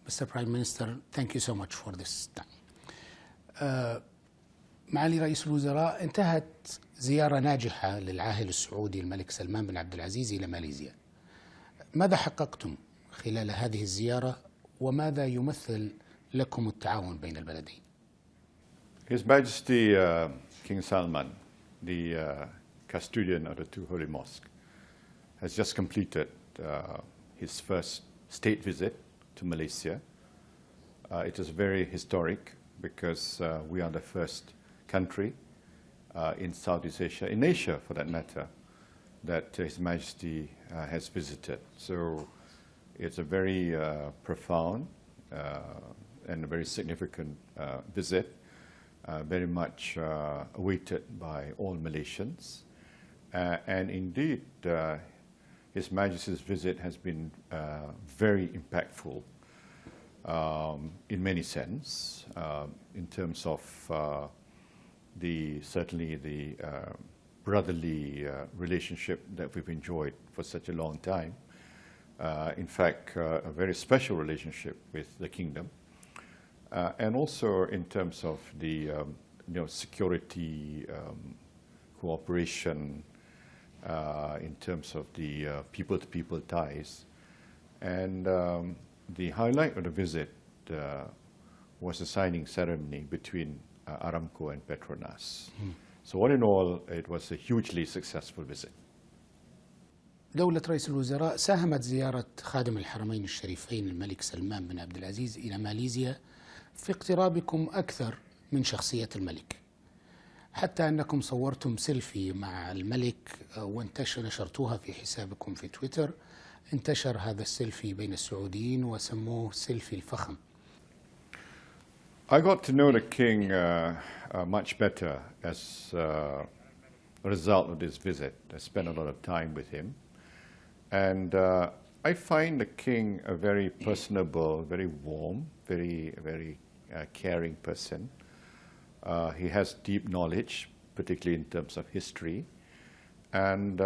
Mr. Prime Minister, thank you so much for this time. معالي رئيس الوزراء، انتهت زيارة ناجحة للعاهل السعودي الملك سلمان بن عبد العزيز إلى ماليزيا. ماذا حققتم خلال هذه الزيارة وماذا يمثل لكم التعاون بين البلدين؟ His Majesty King Salman, the custodian of the two holy mosques, has just completed his first state visit to Malaysia. It is very historic because we are the first country in Southeast Asia, in Asia for that matter, that His Majesty has visited. So it's a very profound and a very significant visit, very much awaited by all Malaysians. And indeed, His Majesty's visit has been very impactful in many sense, in terms of certainly the brotherly relationship that we've enjoyed for such a long time. In fact, a very special relationship with the kingdom, and also in terms of the security, cooperation, in terms of the people-to-people ties. And the highlight of the visit was the signing ceremony between Aramco and Petronas. So all in all, it was a hugely successful visit. دولة رئيس الوزراء، ساهمت زيارة خادم الحرمين الشريفين الملك سلمان بن عبد العزيز إلى ماليزيا في اقترابكم أكثر من شخصية الملك، حتى أنكم صورتم سيلفي مع الملك نشرتوها في حسابكم في تويتر. انتشر هذا السيلفي بين السعوديين وسموه سيلفي الفخم. I got to know the king much better as a result of this visit. I spent a lot of time with him. And I find the king a very personable, very warm, very caring person. He has deep knowledge, particularly in terms of history. And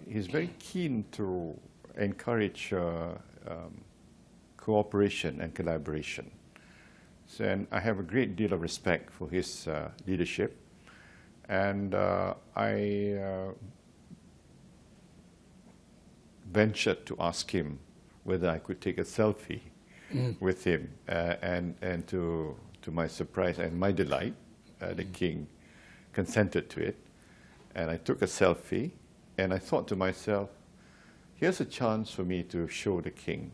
he's very keen to encourage cooperation and collaboration. So, and I have a great deal of respect for his leadership. And I ventured to ask him whether I could take a selfie with him. And to my surprise and my delight, the king consented to it. And I took a selfie, and I thought to myself, here's a chance for me to show the king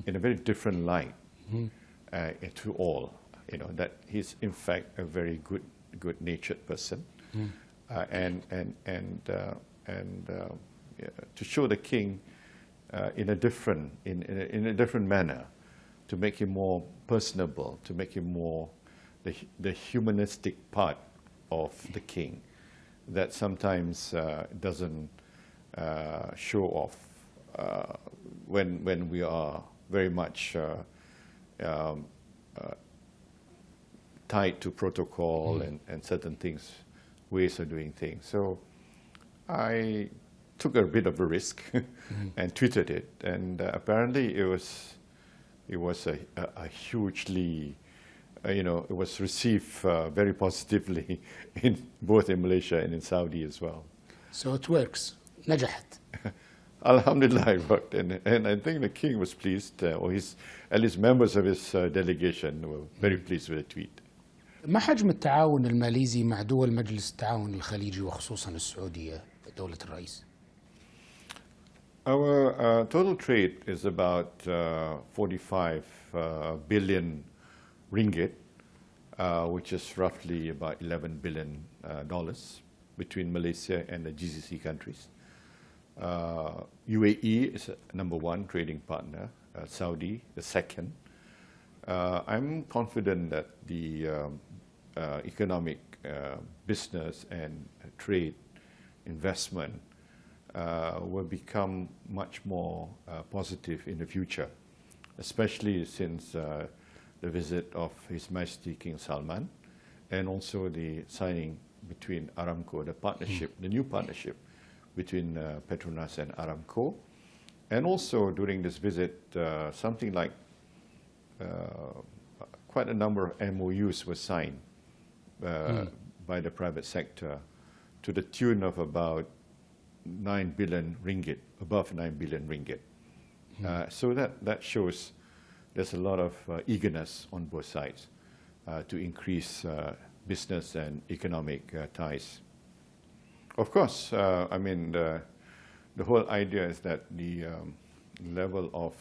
in a very different light to all, that he's in fact a very good-natured person, and to show the king in a different manner, to make him more personable, to make him more the humanistic part of the king that sometimes doesn't show off when we are very much tied to protocol and certain things, ways of doing things. So I took a bit of a risk and tweeted it, and apparently it was a hugely, it was received very positively both in Malaysia and in Saudi as well. So it works. نجحت. Alhamdulillah, it worked, and I think the king was pleased, or at least members of his delegation were very pleased with the tweet. ما حجم التعاون الماليزي مع دول مجلس التعاون الخليجي وخصوصا السعودية دولة الرئيس؟ Our total trade is about 45 billion ringgit, which is roughly about $11 billion between Malaysia and the GCC countries. UAE is number one trading partner, Saudi the second. I'm confident that the economic business and trade investment will become much more positive in the future, especially since the visit of His Majesty King Salman, and also the signing between Aramco, the partnership, the new partnership between Petronas and Aramco. And also during this visit, something like quite a number of MOUs were signed by the private sector to the tune of about 9 billion ringgit, above 9 billion ringgit. So that shows there's a lot of eagerness on both sides to increase business and economic ties. Of course, I mean, the whole idea is that the level of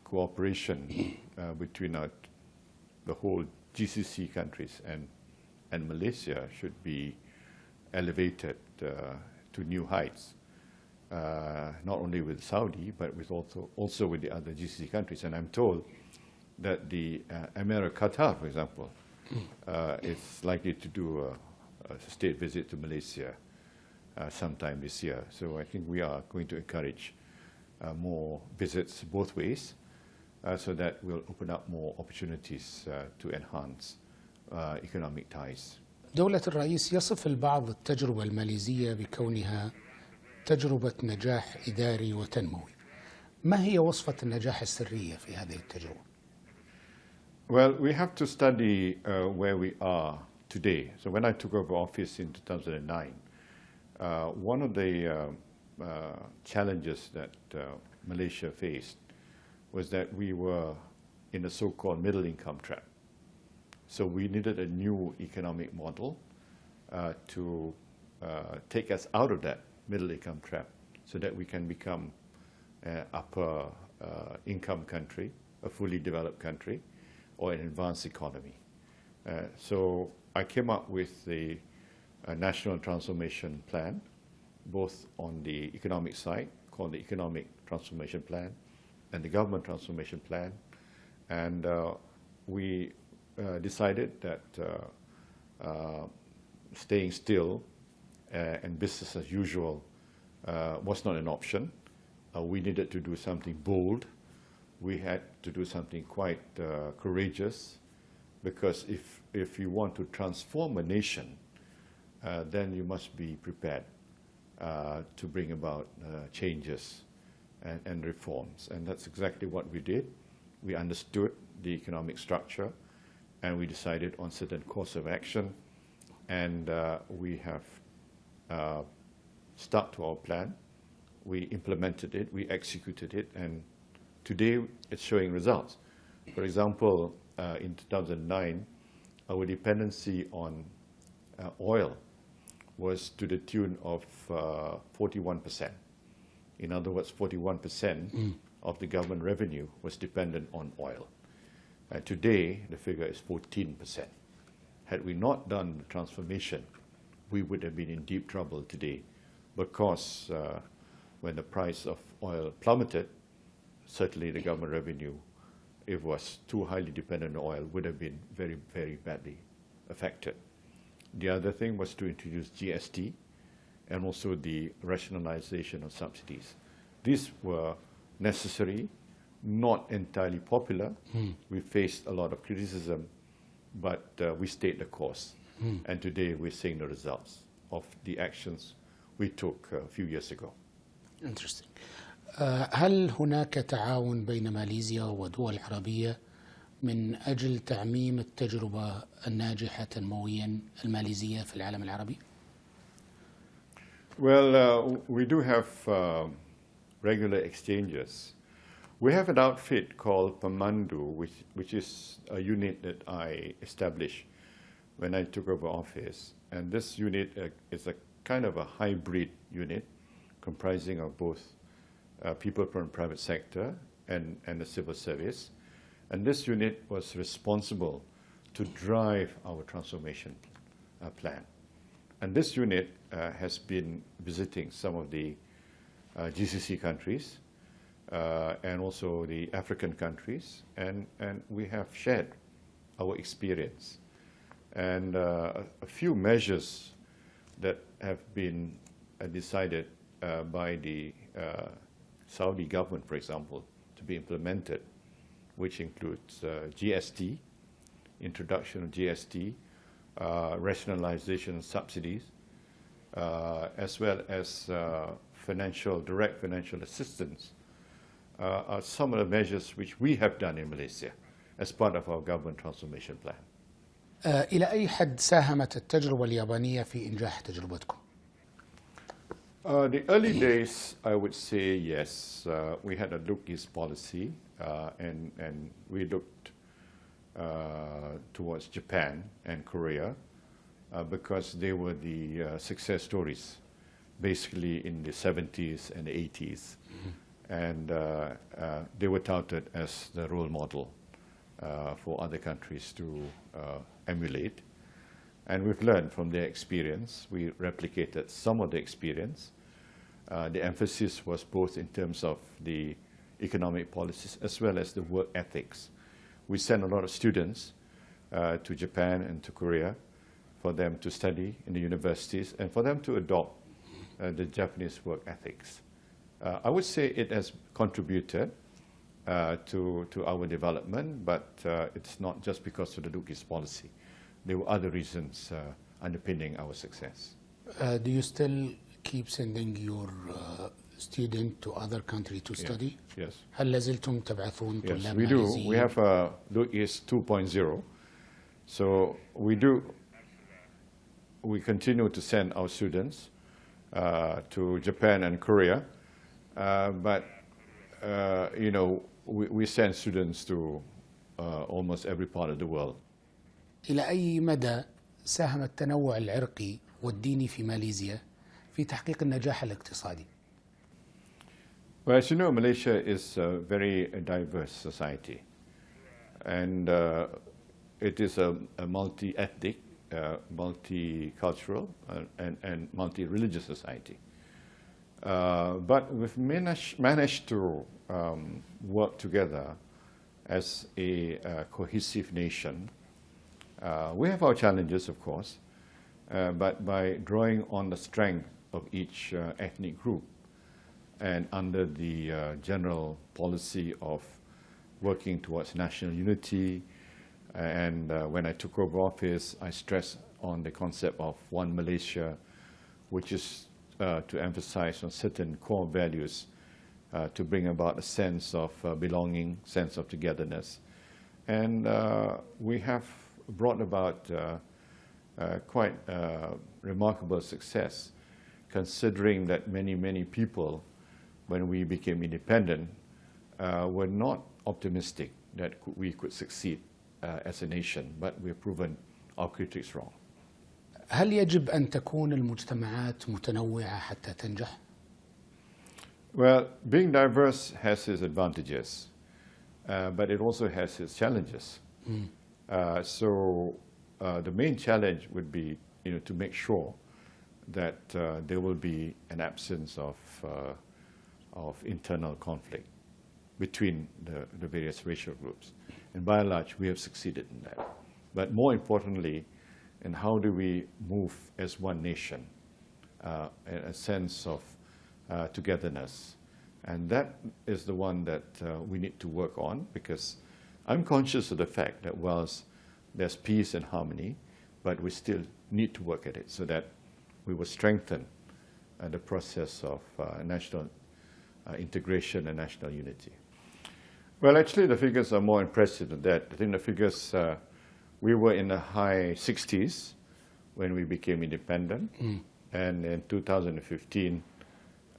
cooperation between the whole GCC countries and Malaysia should be elevated to new heights, not only with Saudi, but with also with the other GCC countries. And I'm told that the Emir of Qatar, for example, is likely to do a state visit to Malaysia sometime this year. So I think we are going to encourage more visits both ways, so that will open up more opportunities to enhance economic ties. دولة الرئيس يصف البعض التجربة الماليزية بكونها تجربة نجاح إداري وتنموي. ما هي وصفة النجاح السرية في هذه التجربة؟ Well, we have to study where we are today. So when I took over office in 2009, one of the challenges that Malaysia faced was that we were in a so-called middle income trap. So we needed a new economic model to take us out of that middle income trap so that we can become an upper income country, a fully developed country, or an advanced economy. So I came up with the National Transformation Plan, both on the economic side, called the Economic Transformation Plan, and the Government Transformation Plan. And we decided that staying still and business as usual was not an option. We needed to do something bold. We had to do something quite courageous, because if you want to transform a nation, then you must be prepared to bring about changes and reforms. And that's exactly what we did. We understood the economic structure, and we decided on certain course of action, and we have stuck to our plan. We implemented it, we executed it, and today it's showing results. For example, in 2009, our dependency on oil was to the tune of 41%. In other words, 41% of the government revenue was dependent on oil. Today, the figure is 14%. Had we not done the transformation, we would have been in deep trouble today, because when the price of oil plummeted, certainly the government revenue, if it was too highly dependent on oil, would have been very, very badly affected. The other thing was to introduce GST and also the rationalization of subsidies. These were necessary, not entirely popular. We faced a lot of criticism, but we stayed the course. And today we're seeing the results of the actions we took a few years ago. Interesting. هل هناك تعاون بين ماليزيا ودول عربية من أجل تعميم التجربة الناجحة تنمويا الماليزية في العالم العربي؟ Well, we do have regular exchanges. We have an outfit called Pemandu, which is a unit that I established when I took over office. And this unit is a kind of a hybrid unit comprising of both people from the private sector and the civil service. And this unit was responsible to drive our transformation plan. And this unit has been visiting some of the GCC countries and also the African countries, and we have shared our experience. And a few measures that have been decided by the Saudi government, for example, to be implemented, which includes GST, introduction of GST, rationalization of subsidies, as well as direct financial assistance are some of the measures which we have done in Malaysia as part of our government transformation plan. إلى أي حد ساهمت التجربة اليابانية في إنجاح تجربتكم؟ The early days, I would say yes. We had a look-east policy, and we looked towards Japan and Korea because they were the success stories, basically in the 70s and the 80s. And they were touted as the role model for other countries to emulate. And we've learned from their experience. We replicated some of the experience. The emphasis was both in terms of the economic policies as well as the work ethics. We sent a lot of students to Japan and to Korea for them to study in the universities and for them to adopt the Japanese work ethics. I would say it has contributed to our development, but it's not just because of the look-east policy. There were other reasons underpinning our success. Do you still keep sending your student to other countries to study? Yes. هل لازلتم تبعثون Yes, طلاب we do. ماليزيين؟ We have a look-east 2.0. So we continue to send our students to Japan and Korea, but you know, we send students to almost every part of the world. إلى أي مدى ساهم التنوع العرقي والديني في ماليزيا في تحقيق النجاح الاقتصادي؟ Well, as you know, Malaysia is a very diverse society, and it is a multi-ethnic, multicultural, and multi-religious society. But we've managed to work together as a cohesive nation. We have our challenges, of course, but by drawing on the strength of each ethnic group and under the general policy of working towards national unity, and when I took over office, I stressed on the concept of one Malaysia, which is to emphasize on certain core values to bring about a sense of belonging, sense of togetherness. And we have brought about quite remarkable success, considering that many people, when we became independent, were not optimistic that we could succeed as a nation, but we've proven our critics wrong. هل يجب أن تكون المجتمعات متنوعة حتى تنجح؟ Well, being diverse has its advantages, but it also has its challenges. So the main challenge would be, you know, to make sure that there will be an absence of internal conflict between the various racial groups. And by and large, we have succeeded in that. But more importantly, in how do we move as one nation, a sense of togetherness. And that is the one that we need to work on, because I'm conscious of the fact that whilst there's peace and harmony, but we still need to work at it so that we will strengthen the process of national integration and national unity. Well, actually, the figures are more impressive than that. I think the figures, we were in the high 60s when we became independent. And in 2015,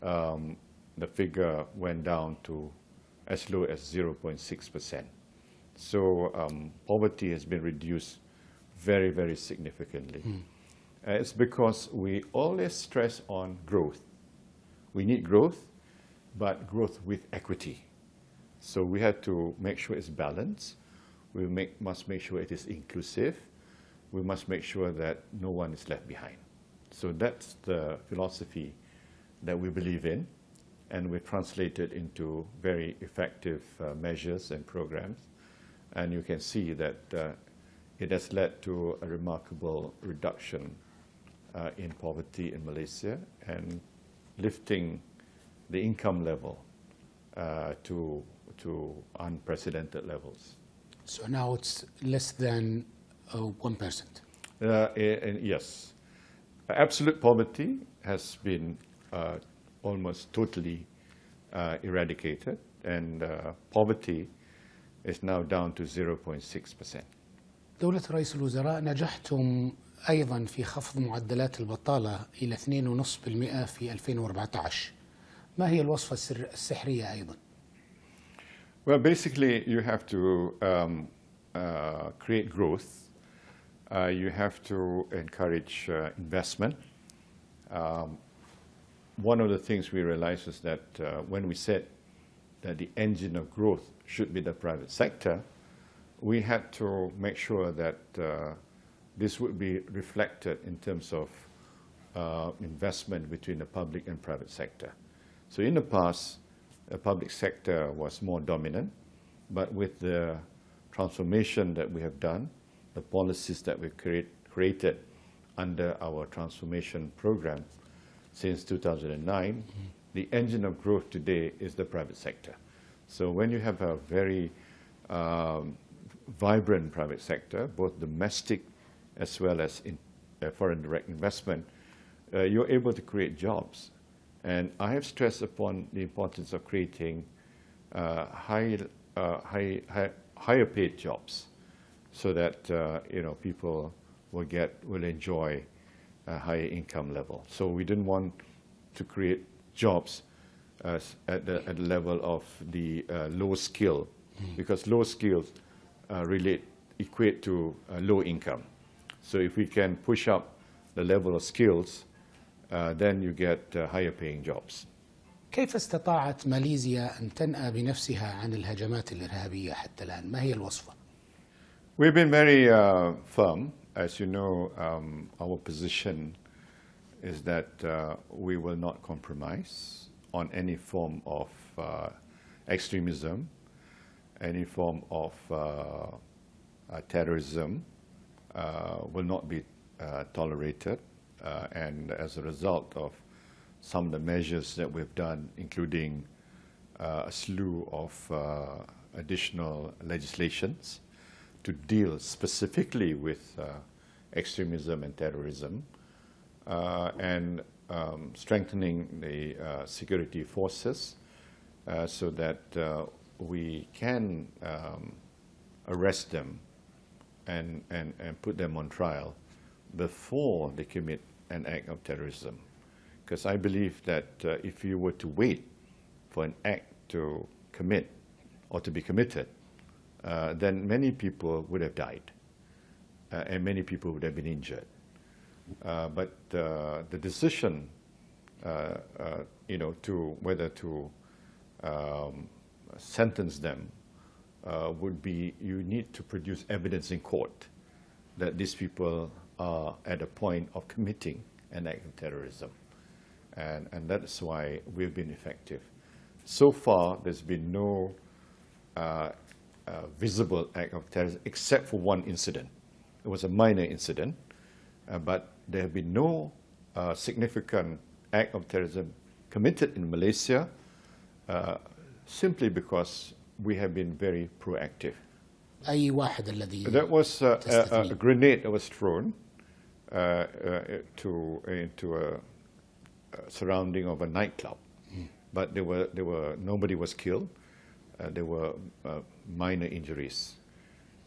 the figure went down to as low as 0.6%. So poverty has been reduced very significantly. It's because we always stress on growth. We need growth, but growth with equity. So we have to make sure it's balanced. We must make sure it is inclusive. We must make sure that no one is left behind. So that's the philosophy that we believe in, and we've translated into very effective measures and programs. And you can see that it has led to a remarkable reduction in poverty in Malaysia and lifting the income level to unprecedented levels. So now it's less than 1%. Yes. Absolute poverty has been almost totally eradicated, and poverty is now down to 0.6%. دولة رئيس الوزراء نجحتم أيضا في خفض معدلات البطالة إلى 2.5% في 2014. ما هي الوصفة السحرية أيضا؟ Well, basically, you have to create growth. You have to encourage investment. One of the things we realized is that when we said that the engine of growth should be the private sector, we had to make sure that this would be reflected in terms of investment between the public and private sector. So in the past, the public sector was more dominant, but with the transformation that we have done, the policies that we've created under our transformation program since 2009, the engine of growth today is the private sector. So when you have a very vibrant private sector, both domestic as well as foreign direct investment, you're able to create jobs. And I have stressed upon the importance of creating higher paid jobs, so that people will enjoy a higher income level. So we didn't want to create jobs at the level of the low skill, because low skills equate to low income. So if we can push up the level of skills, then you get higher paying jobs. كيف استطاعت ماليزيا أن تنأى بنفسها عن الهجمات الإرهابية حتى الآن؟ ما هي الوصفة؟ We've been very firm. As you know, our position is that we will not compromise on any form of extremism, any form of terrorism will not be tolerated. And as a result of some of the measures that we've done, including a slew of additional legislations to deal specifically with extremism and terrorism, and strengthening the security forces so that we can arrest them and put them on trial before they commit an act of terrorism. Because I believe that if you were to wait for an act to commit or to be committed, then many people would have died and many people would have been injured. But the decision, to whether to sentence them would be, you need to produce evidence in court that these people are at a point of committing an act of terrorism. And that's why we've been effective. So far, there's been no visible act of terrorism except for one incident. It was a minor incident, but there have been no significant act of terrorism committed in Malaysia simply because we have been very proactive. أي واحد الذي That was a grenade that was thrown into a surrounding of a nightclub, but nobody was killed. There were minor injuries,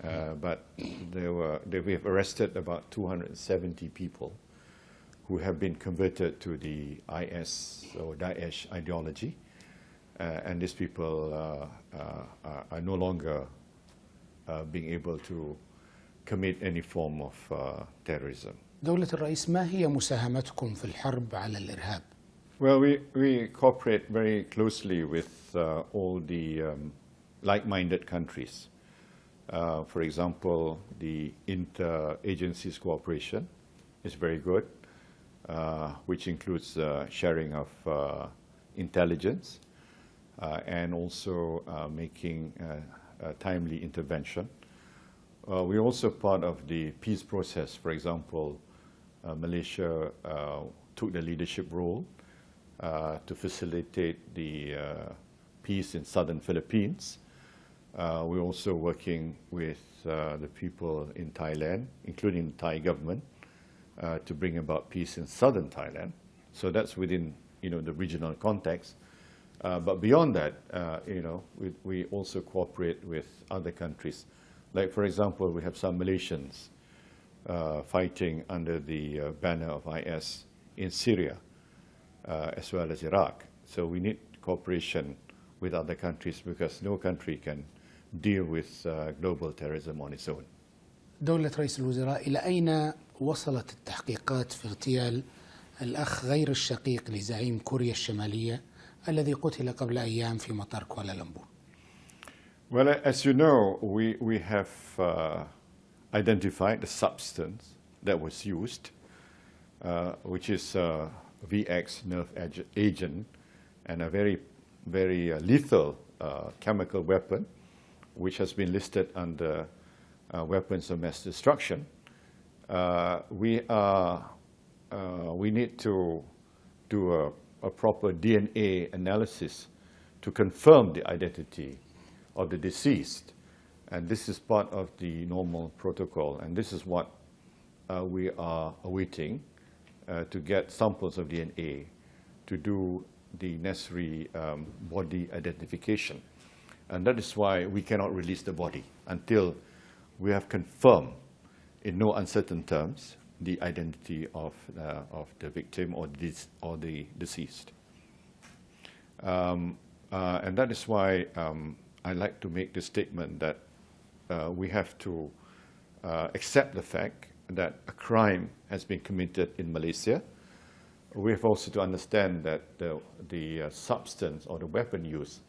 but we have arrested about 270 people who have been converted to the IS or Daesh ideology, and these people are no longer being able to commit any form of terrorism. دولة الرئيس، ما هي مساهمتكم في الحرب على الإرهاب؟ Well, we cooperate very closely with all the like-minded countries. For example, the inter-agencies cooperation is very good, which includes sharing of intelligence and also making timely intervention. We're also part of the peace process. For example, Malaysia took the leadership role to facilitate the peace in southern Philippines. We're also working with the people in Thailand, including the Thai government, to bring about peace in southern Thailand. So that's within the regional context. But beyond that, we also cooperate with other countries. Like, for example, we have some Malaysians fighting under the banner of IS in Syria, as well as Iraq. So we need cooperation with other countries because no country can deal with global terrorism on its own. دولة رئيس الوزراء، إلى أين وصلت التحقيقات في اغتيال الأخ غير الشقيق لزعيم كوريا الشمالية الذي قتل قبل أيام في مطار كوالالمبور؟ Well, as you know, we have identified the substance that was used, which is VX nerve agent, and a very, very lethal chemical weapon, which has been listed under weapons of mass destruction. We need to do a proper DNA analysis to confirm the identity of the deceased. And this is part of the normal protocol. And this is what we are awaiting to get samples of DNA to do the necessary body identification. And that is why we cannot release the body until we have confirmed in no uncertain terms the identity of the victim or the deceased. And that is why I like to make the statement that we have to accept the fact that a crime has been committed in Malaysia. We have also to understand that the substance or the weapon used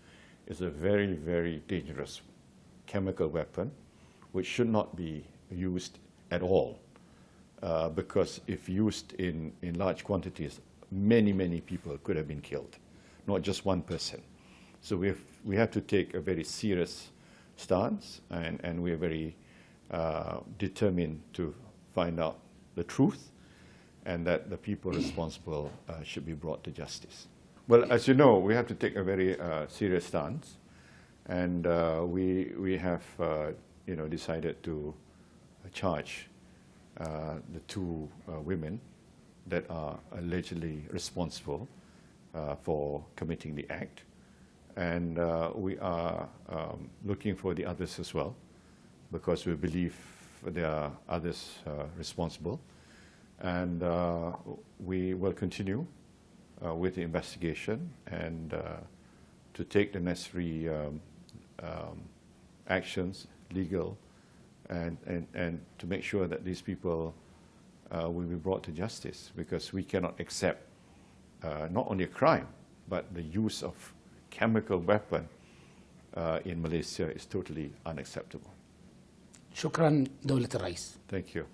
is a very, very dangerous chemical weapon which should not be used at all. Because if used in large quantities, many, many people could have been killed, not just one person. So we have to take a very serious stance, and we are very determined to find out the truth, and that the people responsible should be brought to justice. Well, as you know, we have to take a very serious stance, and we have decided to charge the two women that are allegedly responsible for committing the act. And we are looking for the others as well, because we believe there are others responsible. And we will continue with the investigation and to take the necessary actions, legal, and to make sure that these people will be brought to justice, because we cannot accept not only a crime, but the use of chemical weapon in Malaysia is totally unacceptable. شكرا دولة الرئيس. Thank you.